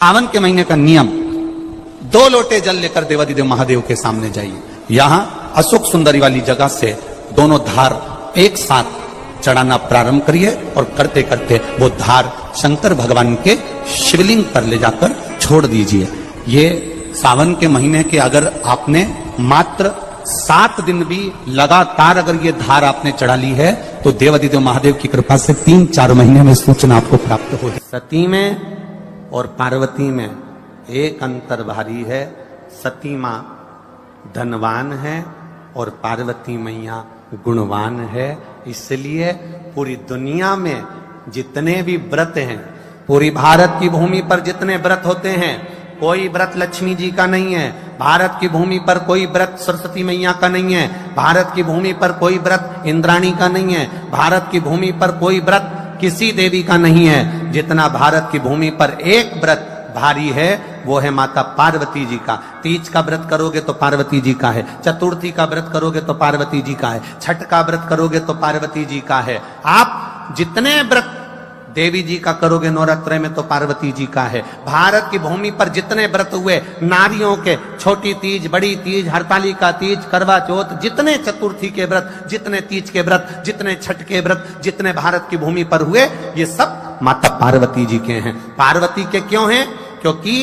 सावन के महीने का नियम, 2 लोटे जल लेकर देवादिदेव महादेव के सामने जाइए। यहां अशोक सुंदरी वाली जगह से दोनों धार एक साथ चढ़ाना प्रारंभ करिए और करते करते वो धार शंकर भगवान के शिवलिंग पर ले जाकर छोड़ दीजिए। ये सावन के महीने के अगर आपने मात्र 7 दिन भी लगातार अगर ये धार आपने चढ़ा ली है तो देवादिदेव महादेव की कृपा से 3-4 महीने में सूचना आपको प्राप्त हो जाए। सती में और पार्वती में एक अंतर भारी है। सती मां धनवान है और पार्वती मैया गुणवान है। इसलिए पूरी दुनिया में जितने भी व्रत हैं, पूरी भारत की भूमि पर जितने व्रत होते हैं, कोई व्रत लक्ष्मी जी का नहीं है। भारत की भूमि पर कोई व्रत सरस्वती मैया का नहीं है। भारत की भूमि पर कोई व्रत इंद्राणी का नहीं है। भारत की भूमि पर कोई व्रत किसी देवी का नहीं है। जितना भारत की भूमि पर एक व्रत भारी है वो है माता पार्वती जी का। तीज का व्रत करोगे तो पार्वती जी का है, चतुर्थी का व्रत करोगे तो पार्वती जी का है, छठ का व्रत करोगे तो पार्वती जी का है। आप जितने व्रत देवी जी का करोगे नवरात्र में तो पार्वती जी का है। भारत की भूमि पर जितने व्रत हुए नारियों के, छोटी तीज, बड़ी तीज, हरतालिका तीज, करवा चौथ, जितने चतुर्थी के व्रत, जितने तीज के व्रत, जितने छठ के व्रत, जितने भारत की भूमि पर हुए, ये सब माता पार्वती जी के हैं। पार्वती के क्यों हैं? क्योंकि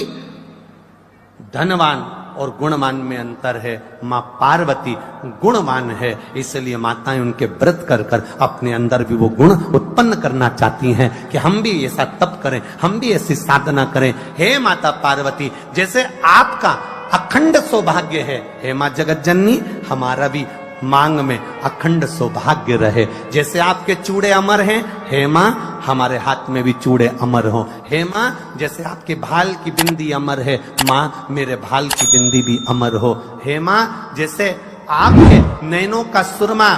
धनवान और गुणवान में अंतर है। मां पार्वती गुणवान है, इसलिए माताएं उनके व्रत कर कर अपने अंदर भी वो गुण उत्पन्न करना चाहती हैं कि हम भी ऐसा तप करें, हम भी ऐसी साधना करें। हे माता पार्वती, जैसे आपका अखंड सौभाग्य है, हे मां जगत जननी, हमारा भी मांग में अखंड सौभाग्य रहे। जैसे आपके चूड़े अमर हैं, हे मां हमारे हाथ में भी चूड़े अमर हो। हे मां जैसे आपके भाल की बिंदी अमर है, मां मेरे भाल की बिंदी भी अमर हो। हे मां जैसे आपके नैनों का सुरमा,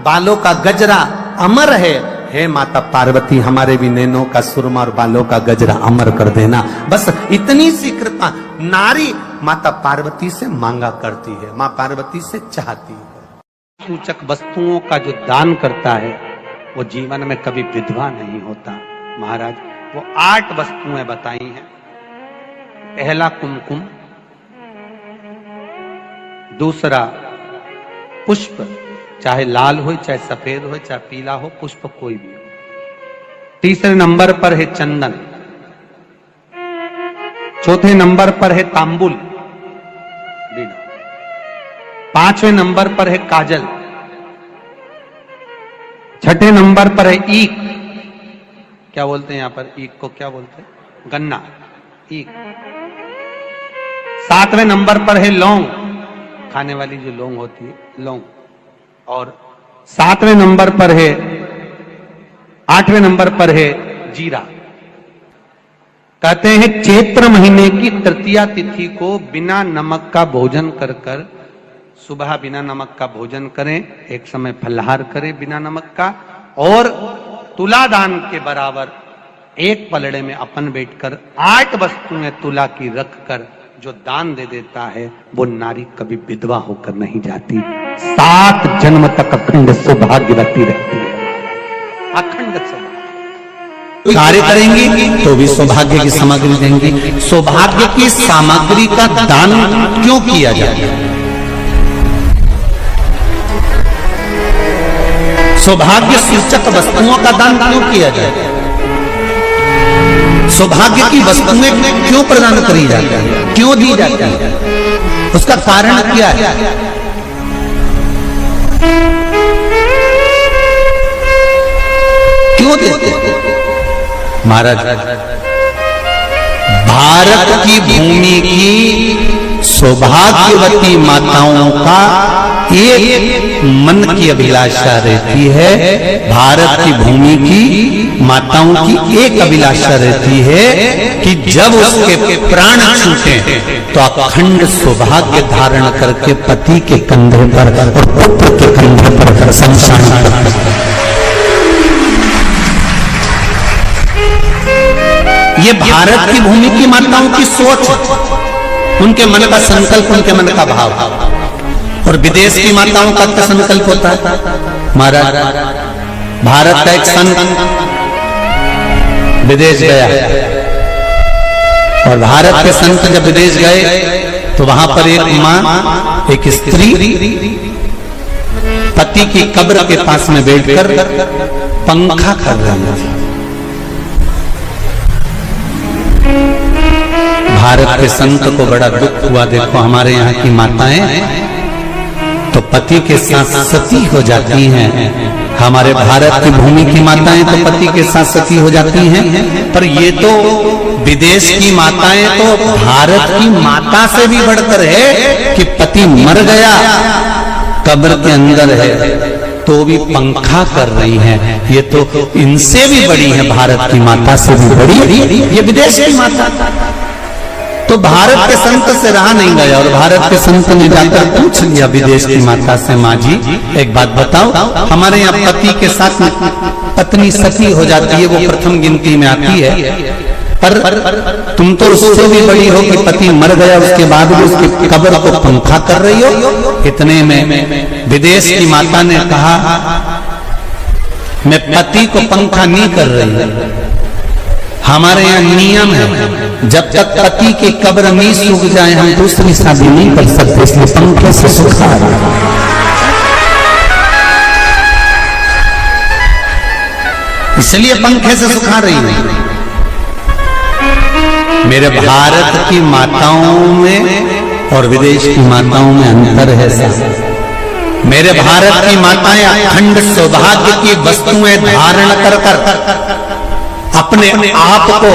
बालों का गजरा अमर है, हे माता पार्वती हमारे भी नैनों का सुरमा और बालों का गजरा अमर कर देना। बस इतनी सी कृपा नारी माता पार्वती से मांगा करती है, मां पार्वती से चाहती है। सूचक वस्तुओं का जो दान करता है वो जीवन में कभी विधवा नहीं होता। महाराज वो 8 वस्तुएं बताई हैं। पहला कुमकुम, दूसरा पुष्प, चाहे लाल हो, चाहे सफेद हो, चाहे पीला हो, पुष्प कोई भी हो। तीसरे नंबर पर है चंदन। चौथे नंबर पर है तांबुल, 5वें नंबर पर है काजल। 6ठे नंबर पर है ईख। क्या बोलते हैं यहां पर ईख को? क्या बोलते हैं? गन्ना, ईख। 7वें नंबर पर है लौंग, खाने वाली जो लौंग होती है, लौंग। और 7वें नंबर पर है, 8वें नंबर पर है जीरा। कहते हैं चैत्र महीने की तृतीया तिथि को बिना नमक का भोजन कर कर, सुबह बिना नमक का भोजन करें, एक समय फलाहार करें बिना नमक का, और तुलादान के बराबर एक पलड़े में अपन बैठकर 8 वस्तुएं तुला की रख कर जो दान दे देता है वो नारी कभी विधवा होकर नहीं जाती। 7 जन्म तक अखंड सौभाग्यवती रहती है। अखंड सौभाग्य कार्य करेंगी तो भी सौभाग्य की सामग्री देंगी। सौभाग्य की सामग्री का दान क्यों किया जाता है? सौभाग्य सूचक वस्तुओं का दान क्यों किया जाए? सौभाग्य की वस्तुएं क्यों प्रदान करी जाती है, क्यों दी जाती है? उसका कारण क्या है? क्यों देते हैं? महाराज भारत की भूमि की सौभाग्यवती माताओं का एक मन की अभिलाषा रहती है। भारत की भूमि की माताओं की एक अभिलाषा रहती है कि जब उसके प्राण छूटे तो अखंड सौभाग्य धारण करके पति के कंधे पर और पुत्र के कंधे पर संसार। ये भारत की भूमि की माताओं की सोच, उनके मन का संकल्प, उनके मन का भाव। और विदेश की माताओं का क्या संकल्प होता है? महाराज भारत का एक संत विदेश गया और भारत के संत जब विदेश गए तो वहां पर एक माँ, एक स्त्री पति की कब्र के पास में बैठकर पंखा कर रही थी। भारत के संत को बड़ा दुख हुआ, देखो हमारे यहाँ की माताएं तो पति के साथ सती हो जाती हैं, हमारे भारत की भूमि की माताएं तो पति के साथ सती हो जाती हैं, पर ये तो विदेश की माताएं तो भारत की माता से भी बढ़कर है कि पति मर गया, कब्र के अंदर है तो भी पंखा कर रही हैं। ये तो इनसे भी बड़ी है, भारत की माता से भी बड़ी ये विदेश की माता। तो भारत के संत से रहा नहीं गया और भारत के संत ने जाकर पूछ लिया विदेश की माता से, माँ जी एक बात बताओ, हमारे यहाँ पति के साथ पत्नी सती हो जाती है, वो प्रथम गिनती में आती है, पर तुम तो उससे भी बड़ी हो कि पति मर गया उसके बाद भी उसकी कब्र को पंखा कर रही हो। इतने में विदेश की माता ने कहा, मैं पति को पंखा नहीं कर रही, हमारे यहाँ नियम है जब तक पति की कब्र नहीं सूख जाए हम दूसरी शादी नहीं कर सकते, इसलिए पंखे से सुखा रहे। इसलिए पंखे से सुखा रही है। मेरे भारत की माताओं में और विदेश की माताओं में अंतर है सर। मेरे भारत की माताएं अखंड सौभाग्य की वस्तुएं धारण कर कर अपने आप को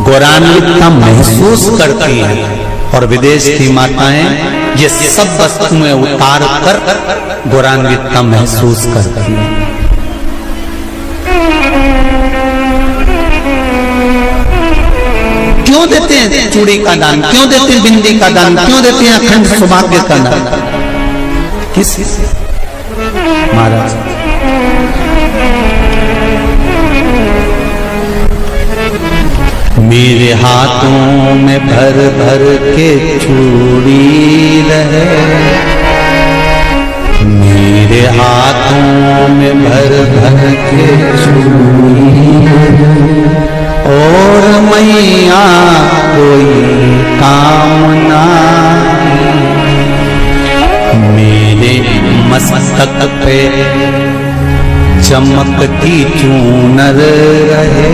गौरवान्वित महसूस करती हैं और विदेश की माताएं ये सब वस्तुएं उतार कर गौरवान्वित महसूस करती हैं। क्यों देते हैं चूड़ी का दान, क्यों देते हैं बिंदी का दान, क्यों देते हैं अखंड सौभाग्य का दान? किस महाराज मेरे हाथों में भर भर के चूड़ी रहे, मेरे हाथों में भर भर के चूड़ी और मैया कोई कामना, मेरे मस्तक पे चमकती चूनर रहे,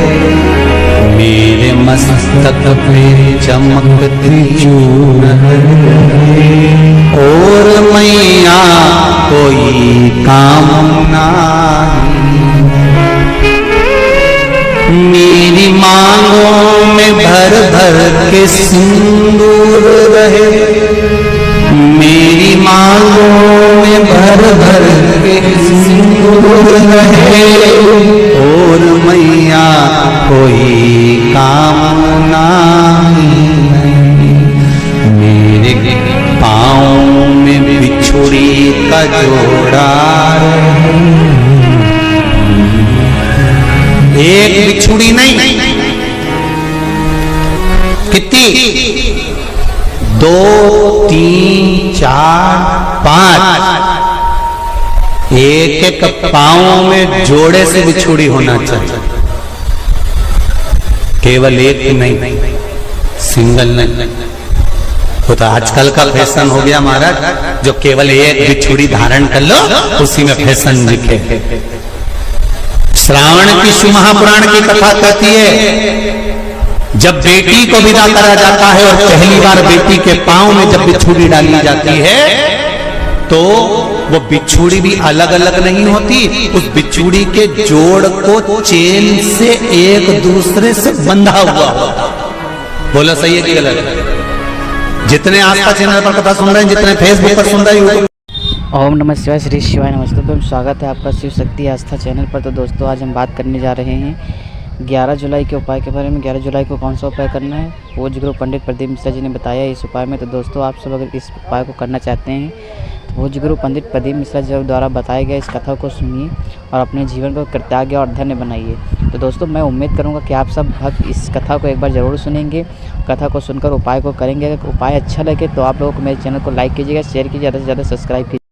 मेरे मस्तक पे चमकती चूनर और मैया कोई कामना, मेरी मांगों में भर भर के सिंदूर रहे, मेरी मांगों में भर भर के सिंदूर रहे और मैया कोई कामना नहीं, मेरे पाँव में बिछुड़ी का जोड़ा एक बिछुड़ी नहीं, कितनी 2 3 4 5 एक एक पाँव में जोड़े से बिछुड़ी होना चाहिए, केवल एक नहीं, सिंगल नहीं। वो तो आजकल का फैशन हो गया महाराज, जो केवल एक बिछुड़ी धारण कर लो उसी में फैशन दिखे। श्रावण की शिव महापुराण की कथा कहती है जब बेटी को विदा करा जाता है और पहली बार बेटी के पांव में जब बिछुड़ी डाली जाती है तो वो बिछुड़ी भी अलग अलग नहीं होती, उस बिछुड़ी के जोड़ को चेन से एक दूसरे से बंधा हुआ होता। बोलो सही है कि गलत? जितने आस्था चैनल पर कथा सुन रहे हैं, जितने फेसबुक पर सुन रहे हैं, ओम नमः शिवाय, श्री शिवाय नमस्ते। तो स्वागत है आपका शिव शक्ति आस्था चैनल पर। तो दोस्तों आज हम बात करने जा रहे हैं 11 जुलाई के उपाय के बारे में। 11 जुलाई को कौन सा उपाय करना है, पूज्य गुरु पंडित प्रदीप मिश्रा जी ने बताया इस उपाय में। तो दोस्तों आप सब अगर इस उपाय को करना चाहते हैं तो पूज्य गुरु पंडित प्रदीप मिश्रा जी द्वारा बताए गए इस कथा को सुनिए और अपने जीवन को कृतज्ञ और धन्य बनाइए। तो दोस्तों मैं उम्मीद करूँगा कि आप सब भक्त इस कथा को एक बार ज़रूर सुनेंगे, कथा को सुनकर उपाय को करेंगे। अगर उपाय अच्छा लगे तो आप लोगों को मेरे चैनल को लाइक कीजिएगा, शेयर कीजिए, ज़्यादा से ज़्यादा सब्सक्राइब कीजिए।